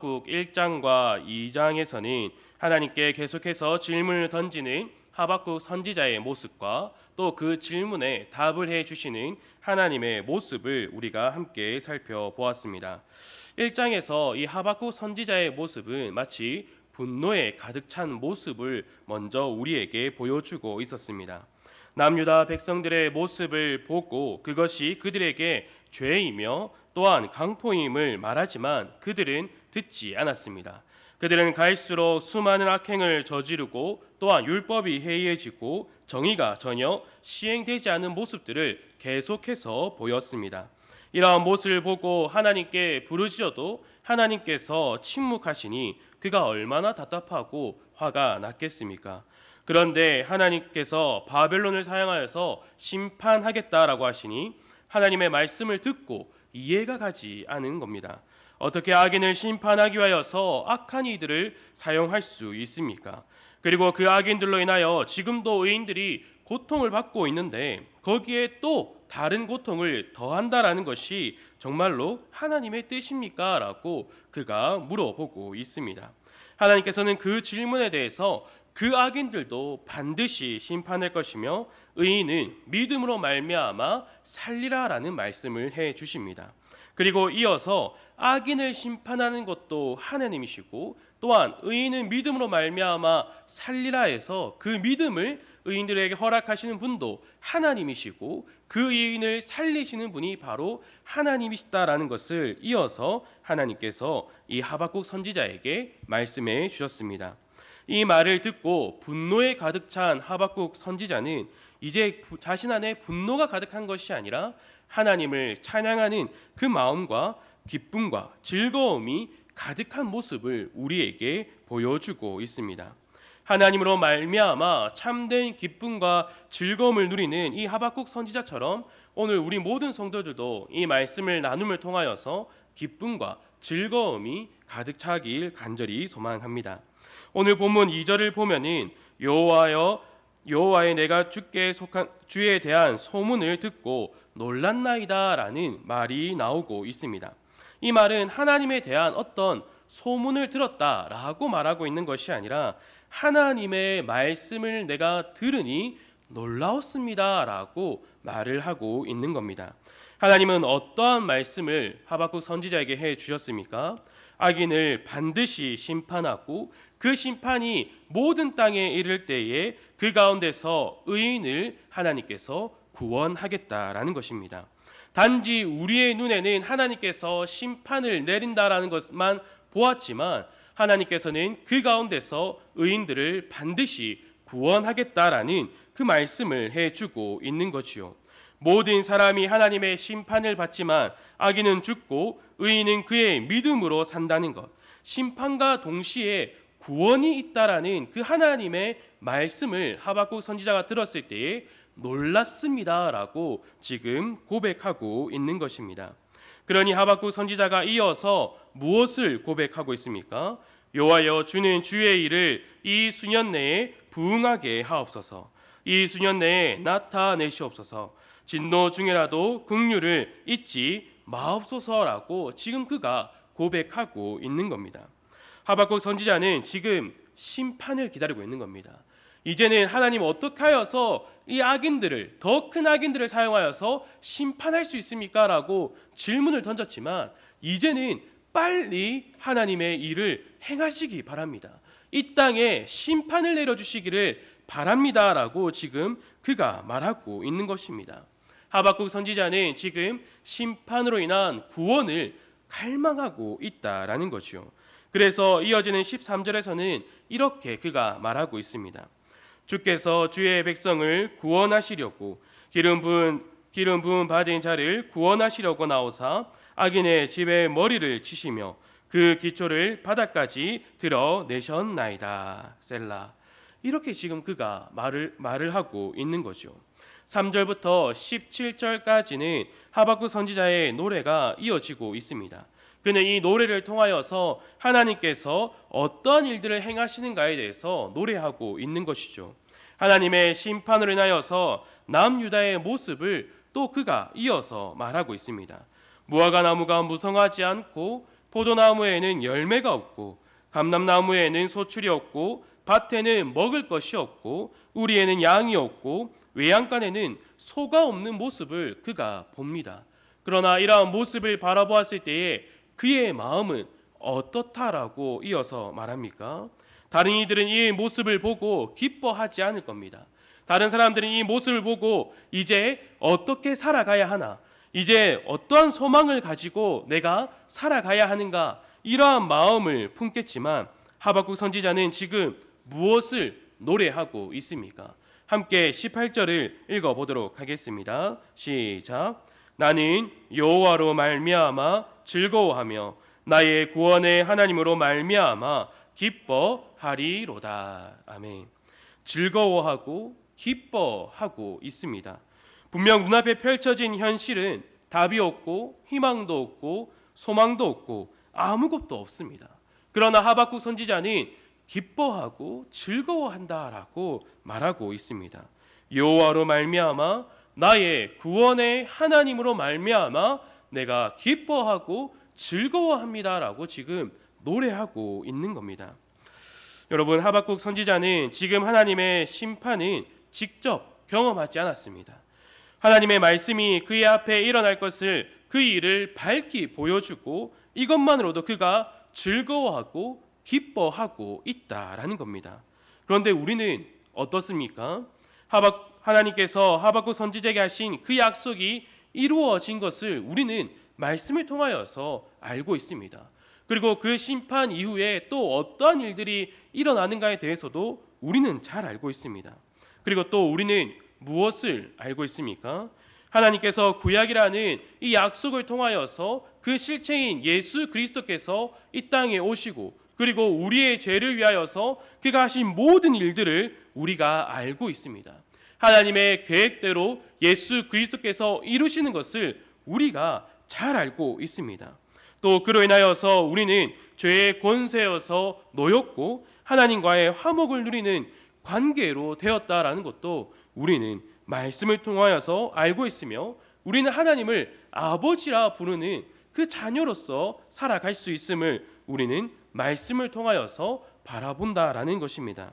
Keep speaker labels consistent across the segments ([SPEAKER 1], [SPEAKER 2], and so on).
[SPEAKER 1] 국 1장과 2장에서는 하나님께 계속해서 질문을 던지는 하박국 선지자의 모습과 또 그 질문에 답을 해 주시는 하나님의 모습을 우리가 함께 살펴보았습니다. 1장에서 이 하박국 선지자의 모습은 마치 분노에 가득 찬 모습을 먼저 우리에게 보여주고 있었습니다. 남유다 백성들의 모습을 보고 그것이 그들에게 죄이며 또한 강포임을 말하지만 그들은 듣지 않았습니다. 그들은 갈수록 수많은 악행을 저지르고 또한 율법이 해이해지고 정의가 전혀 시행되지 않은 모습들을 계속해서 보였습니다. 이러한 모습을 보고 하나님께 부르짖어도 하나님께서 침묵하시니 그가 얼마나 답답하고 화가 났겠습니까? 그런데 하나님께서 바벨론을 사용하여서 심판하겠다라고 하시니 하나님의 말씀을 듣고 이해가 가지 않은 겁니다. 어떻게 악인을 심판하기 위하여서 악한 이들을 사용할 수 있습니까? 그리고 그 악인들로 인하여 지금도 의인들이 고통을 받고 있는데 거기에 또 다른 고통을 더한다라는 것이 정말로 하나님의 뜻입니까? 라고 그가 물어보고 있습니다. 하나님께서는 그 질문에 대해서 그 악인들도 반드시 심판할 것이며 의인은 믿음으로 말미암아 살리라라는 말씀을 해 주십니다. 그리고 이어서 악인을 심판하는 것도 하나님이시고 또한 의인은 믿음으로 말미암아 살리라 해서 그 믿음을 의인들에게 허락하시는 분도 하나님이시고 그 의인을 살리시는 분이 바로 하나님이시다라는 것을 이어서 하나님께서 이 하박국 선지자에게 말씀해 주셨습니다. 이 말을 듣고 분노에 가득 찬 하박국 선지자는 이제 자신 안에 분노가 가득한 것이 아니라 하나님을 찬양하는 그 마음과 기쁨과 즐거움이 가득한 모습을 우리에게 보여주고 있습니다. 하나님으로 말미암아 참된 기쁨과 즐거움을 누리는 이 하박국 선지자처럼 오늘 우리 모든 성도들도 이 말씀을 나눔을 통하여서 기쁨과 즐거움이 가득 차길 간절히 소망합니다. 오늘 본문 2절을 보면은 여호와의 내가 주께 속한 주에 대한 소문을 듣고 놀랐나이다라는 말이 나오고 있습니다. 이 말은 하나님에 대한 어떤 소문을 들었다라고 말하고 있는 것이 아니라 하나님의 말씀을 내가 들으니 놀라웠습니다라고 말을 하고 있는 겁니다. 하나님은 어떠한 말씀을 하박국 선지자에게 해 주셨습니까? 악인을 반드시 심판하고 그 심판이 모든 땅에 이를 때에 그 가운데서 의인을 하나님께서 구원하겠다라는 것입니다. 단지 우리의 눈에는 하나님께서 심판을 내린다라는 것만 보았지만 하나님께서는 그 가운데서 의인들을 반드시 구원하겠다라는 그 말씀을 해주고 있는 것이요. 모든 사람이 하나님의 심판을 받지만 악인은 죽고 의인은 그의 믿음으로 산다는 것, 심판과 동시에 구원이 있다라는 그 하나님의 말씀을 하박국 선지자가 들었을 때에 놀랍습니다라고 지금 고백하고 있는 것입니다. 그러니 하박국 선지자가 이어서 무엇을 고백하고 있습니까? 여호와여 주는 주의 일을 이 수년 내에 부응하게 하옵소서. 이 수년 내에 나타내시옵소서. 진노 중에라도 긍휼을 잊지 마옵소서라고 지금 그가 고백하고 있는 겁니다. 하박국 선지자는 지금 심판을 기다리고 있는 겁니다. 이제는 하나님 어떻게 하여서 이 악인들을 더 큰 악인들을 사용하여서 심판할 수 있습니까? 라고 질문을 던졌지만 이제는 빨리 하나님의 일을 행하시기 바랍니다. 이 땅에 심판을 내려주시기를 바랍니다 라고 지금 그가 말하고 있는 것입니다. 하박국 선지자는 지금 심판으로 인한 구원을 갈망하고 있다라는 것이요. 그래서 이어지는 13절에서는 이렇게 그가 말하고 있습니다. 주께서 주의 백성을 구원하시려고 기름 부음 받은 자를 구원하시려고 나오사 악인의 집에 머리를 치시며 그 기초를 바닥까지 드러내셨나이다. 셀라. 이렇게 지금 그가 말을 하고 있는 거죠. 3절부터 17절까지는 하박국 선지자의 노래가 이어지고 있습니다. 그는 이 노래를 통하여서 하나님께서 어떠한 일들을 행하시는가에 대해서 노래하고 있는 것이죠. 하나님의 심판으로 인하여서 남유다의 모습을 또 그가 이어서 말하고 있습니다. 무화과 나무가 무성하지 않고 포도나무에는 열매가 없고 감람나무에는 소출이 없고 밭에는 먹을 것이 없고 우리에는 양이 없고 외양간에는 소가 없는 모습을 그가 봅니다. 그러나 이러한 모습을 바라보았을 때에 그의 마음은 어떻다라고 이어서 말합니까? 다른 이들은 이 모습을 보고 기뻐하지 않을 겁니다. 다른 사람들은 이 모습을 보고 이제 어떻게 살아가야 하나, 이제 어떠한 소망을 가지고 내가 살아가야 하는가, 이러한 마음을 품겠지만 하박국 선지자는 지금 무엇을 노래하고 있습니까? 함께 18절을 읽어보도록 하겠습니다. 시작. 나는 여호와로 말미암아 즐거워하며 나의 구원의 하나님으로 말미암아 기뻐하리로다. 아멘. 즐거워하고 기뻐하고 있습니다. 분명 눈앞에 펼쳐진 현실은 답이 없고 희망도 없고 소망도 없고 아무것도 없습니다. 그러나 하박국 선지자는 기뻐하고 즐거워한다라고 말하고 있습니다. 여호와로 말미암아 나의 구원의 하나님으로 말미암아 내가 기뻐하고 즐거워합니다라고 지금 노래하고 있는 겁니다. 여러분, 하박국 선지자는 지금 하나님의 심판은 직접 경험하지 않았습니다. 하나님의 말씀이 그의 앞에 일어날 것을 그 일을 밝히 보여주고 이것만으로도 그가 즐거워하고 기뻐하고 있다라는 겁니다. 그런데 우리는 어떻습니까? 하나님께서 하박국 선지자에게 하신 그 약속이 이루어진 것을 우리는 말씀을 통하여서 알고 있습니다. 그리고 그 심판 이후에 또 어떠한 일들이 일어나는가에 대해서도 우리는 잘 알고 있습니다. 그리고 또 우리는 무엇을 알고 있습니까? 하나님께서 구약이라는 이 약속을 통하여서 그 실체인 예수 그리스도께서 이 땅에 오시고 그리고 우리의 죄를 위하여서 그가 하신 모든 일들을 우리가 알고 있습니다. 하나님의 계획대로 예수 그리스도께서 이루시는 것을 우리가 잘 알고 있습니다. 또 그로 인하여서 우리는 죄의 권세여서 놓였고 하나님과의 화목을 누리는 관계로 되었다라는 것도 우리는 말씀을 통하여서 알고 있으며 우리는 하나님을 아버지라 부르는 그 자녀로서 살아갈 수 있음을 우리는 말씀을 통하여서 바라본다라는 것입니다.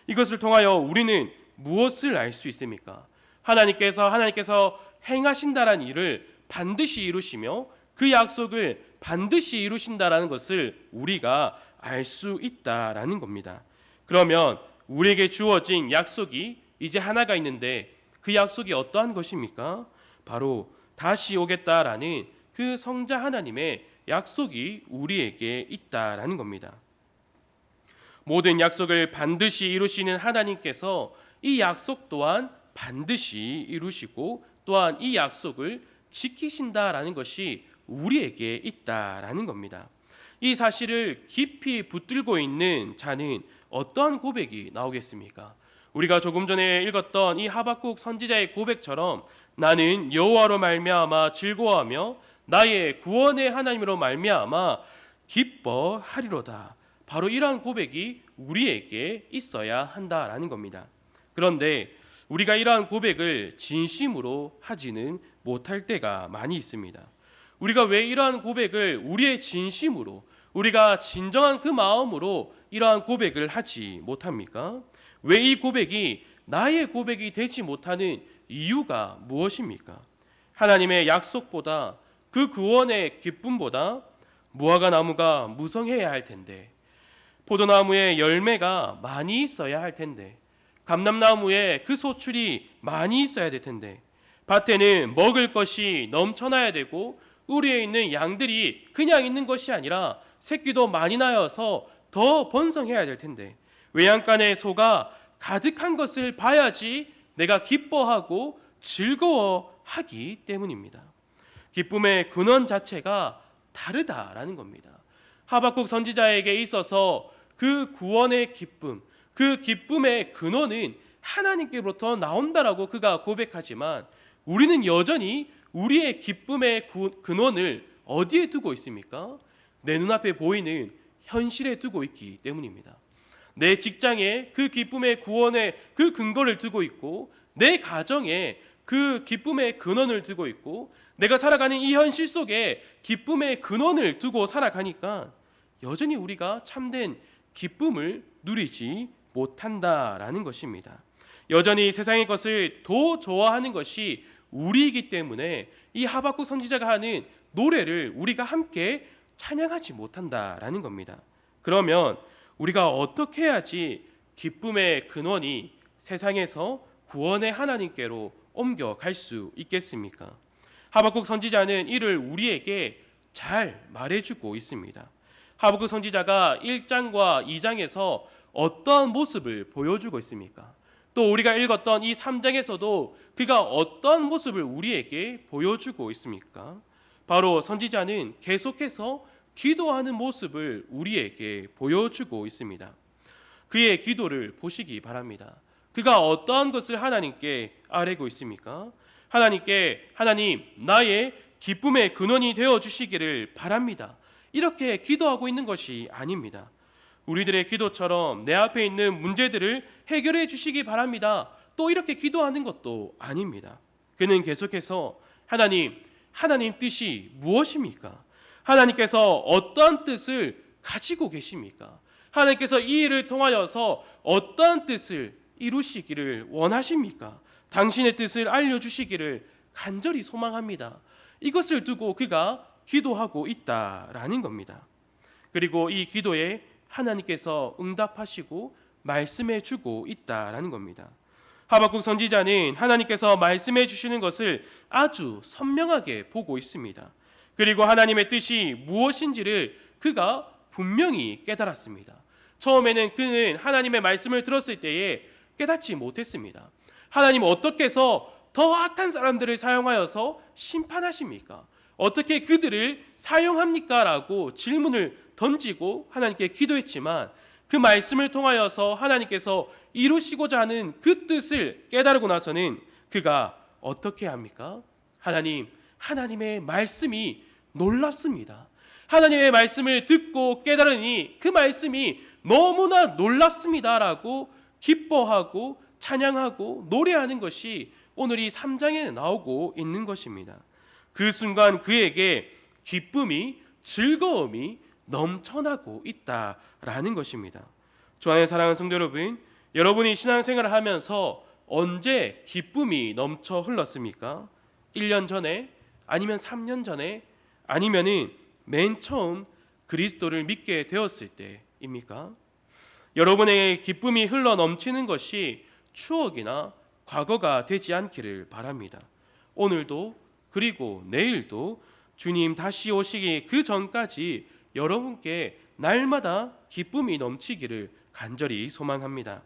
[SPEAKER 1] 이것을 통하여 우리는 무엇을 알 수 있습니까? 하나님께서 행하신다라는 일을 반드시 이루시며 그 약속을 반드시 이루신다라는 것을 우리가 알 수 있다라는 겁니다. 그러면 우리에게 주어진 약속이 이제 하나가 있는데 그 약속이 어떠한 것입니까? 바로 다시 오겠다라는 그 성자 하나님의 약속이 우리에게 있다라는 겁니다. 모든 약속을 반드시 이루시는 하나님께서 이 약속 또한 반드시 이루시고 또한 이 약속을 지키신다라는 것이 우리에게 있다라는 겁니다. 이 사실을 깊이 붙들고 있는 자는 어떠한 고백이 나오겠습니까? 우리가 조금 전에 읽었던 이 하박국 선지자의 고백처럼 나는 여호와로 말미암아 즐거워하며 나의 구원의 하나님으로 말미암아 기뻐하리로다. 바로 이러한 고백이 우리에게 있어야 한다라는 겁니다. 그런데 우리가 이러한 고백을 진심으로 하지는 못할 때가 많이 있습니다. 우리가 왜 이러한 고백을 우리의 진심으로 우리가 진정한 그 마음으로 이러한 고백을 하지 못합니까? 왜 이 고백이 나의 고백이 되지 못하는 이유가 무엇입니까? 하나님의 약속보다 그 구원의 기쁨보다 무화과 나무가 무성해야 할 텐데, 포도나무에 열매가 많이 있어야 할 텐데, 감람나무에 그 소출이 많이 있어야 될 텐데, 밭에는 먹을 것이 넘쳐나야 되고 우리에 있는 양들이 그냥 있는 것이 아니라 새끼도 많이 나여서 더 번성해야 될 텐데, 외양간에 소가 가득한 것을 봐야지 내가 기뻐하고 즐거워하기 때문입니다. 기쁨의 근원 자체가 다르다라는 겁니다. 하박국 선지자에게 있어서 그 구원의 기쁨, 그 기쁨의 근원은 하나님께로부터 나온다라고 그가 고백하지만 우리는 여전히 우리의 기쁨의 근원을 어디에 두고 있습니까? 내 눈앞에 보이는 현실에 두고 있기 때문입니다. 내 직장에 그 기쁨의 구원의 그 근거를 두고 있고 내 가정에 그 기쁨의 근원을 두고 있고 내가 살아가는 이 현실 속에 기쁨의 근원을 두고 살아가니까 여전히 우리가 참된 기쁨을 누리지 못한다라는 것입니다. 여전히 세상의 것을 더 좋아하는 것이 우리이기 때문에 이 하박국 선지자가 하는 노래를 우리가 함께 찬양하지 못한다라는 겁니다. 그러면 우리가 어떻게 해야지 기쁨의 근원이 세상에서 구원의 하나님께로 옮겨갈 수 있겠습니까? 하박국 선지자는 이를 우리에게 잘 말해주고 있습니다. 하박국 선지자가 1장과 2장에서 어떤 모습을 보여주고 있습니까? 또 우리가 읽었던 이 3장에서도 그가 어떤 모습을 우리에게 보여주고 있습니까? 바로 선지자는 계속해서 기도하는 모습을 우리에게 보여주고 있습니다. 그의 기도를 보시기 바랍니다. 그가 어떠한 것을 하나님께 아뢰고 있습니까? 하나님께 하나님 나의 기쁨의 근원이 되어 주시기를 바랍니다. 이렇게 기도하고 있는 것이 아닙니다. 우리들의 기도처럼 내 앞에 있는 문제들을 해결해 주시기 바랍니다. 또 이렇게 기도하는 것도 아닙니다. 그는 계속해서 하나님 뜻이 무엇입니까? 하나님께서 어떠한 뜻을 가지고 계십니까? 하나님께서 이 일을 통하여서 어떠한 뜻을 이루시기를 원하십니까? 당신의 뜻을 알려주시기를 간절히 소망합니다. 이것을 두고 그가 기도하고 있다라는 겁니다. 그리고 이 기도에 하나님께서 응답하시고 말씀해 주고 있다라는 겁니다. 하박국 선지자는 하나님께서 말씀해 주시는 것을 아주 선명하게 보고 있습니다. 그리고 하나님의 뜻이 무엇인지를 그가 분명히 깨달았습니다. 처음에는 그는 하나님의 말씀을 들었을 때에 깨닫지 못했습니다. 하나님 어떻게 해서 더 악한 사람들을 사용하여서 심판하십니까? 어떻게 그들을 사용합니까? 라고 질문을 던지고 하나님께 기도했지만 그 말씀을 통하여서 하나님께서 이루시고자 하는 그 뜻을 깨달고 나서는 그가 어떻게 합니까? 하나님의 말씀이 놀랍습니다. 하나님의 말씀을 듣고 깨달으니 그 말씀이 너무나 놀랍습니다라고 기뻐하고 찬양하고 노래하는 것이 오늘 이 3장에 나오고 있는 것입니다. 그 순간 그에게 기쁨이 즐거움이 넘쳐나고 있다라는 것입니다. 주 안에 사랑하는 성도 여러분, 여러분이 신앙생활을 하면서 언제 기쁨이 넘쳐 흘렀습니까? 1년 전에, 아니면 3년 전에, 아니면은 맨 처음 그리스도를 믿게 되었을 때입니까? 여러분의 기쁨이 흘러 넘치는 것이 추억이나 과거가 되지 않기를 바랍니다. 오늘도 그리고 내일도 주님 다시 오시기 그 전까지 여러분께 날마다 기쁨이 넘치기를 간절히 소망합니다.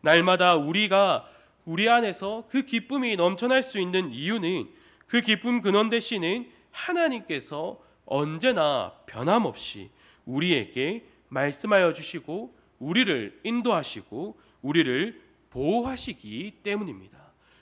[SPEAKER 1] 날마다 우리가 우리 안에서 그 기쁨이 넘쳐날 수 있는 이유는 그 기쁨 근원 되시는 하나님께서 언제나 변함없이 우리에게 말씀하여 주시고 우리를 인도하시고 우리를 보호하시기 때문입니다.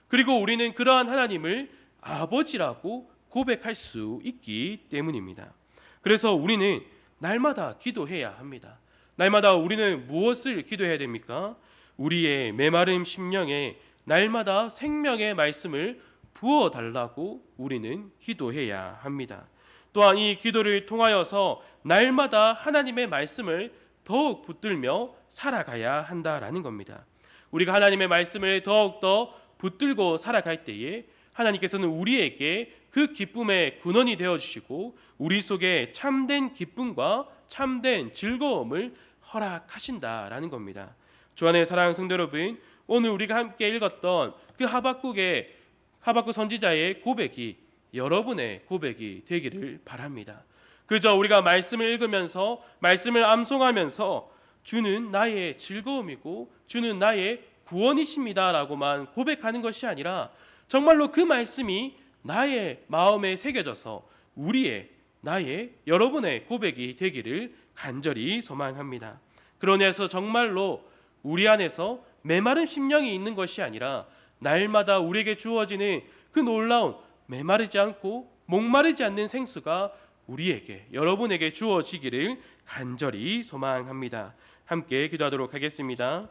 [SPEAKER 1] 그리고 우리는 그러한 하나님을 아버지라고 고백할 수 있기 때문입니다. 그래서 우리는 날마다 기도해야 합니다. 날마다 우리는 무엇을 기도해야 됩니까? 우리의 메마름 심령에 날마다 생명의 말씀을 부어달라고 우리는 기도해야 합니다. 또한 이 기도를 통하여서 날마다 하나님의 말씀을 더욱 붙들며 살아가야 한다라는 겁니다. 우리가 하나님의 말씀을 더욱더 붙들고 살아갈 때에 하나님께서는 우리에게 그 기쁨의 근원이 되어주시고 우리 속에 참된 기쁨과 참된 즐거움을 허락하신다라는 겁니다. 주 안에 사랑하는 성도 여러분, 오늘 우리가 함께 읽었던 그 하박국 선지자의 고백이 여러분의 고백이 되기를 바랍니다. 그저 우리가 말씀을 읽으면서 말씀을 암송하면서 주는 나의 즐거움이고 주는 나의 구원이십니다라고만 고백하는 것이 아니라 정말로 그 말씀이 나의 마음에 새겨져서 나의 여러분의 고백이 되기를 간절히 소망합니다. 그러내서 정말로 우리 안에서 메마른 심령이 있는 것이 아니라 날마다 우리에게 주어지는 그 놀라운 메마르지 않고 목마르지 않는 생수가 우리에게 여러분에게 주어지기를 간절히 소망합니다. 함께 기도하도록 하겠습니다.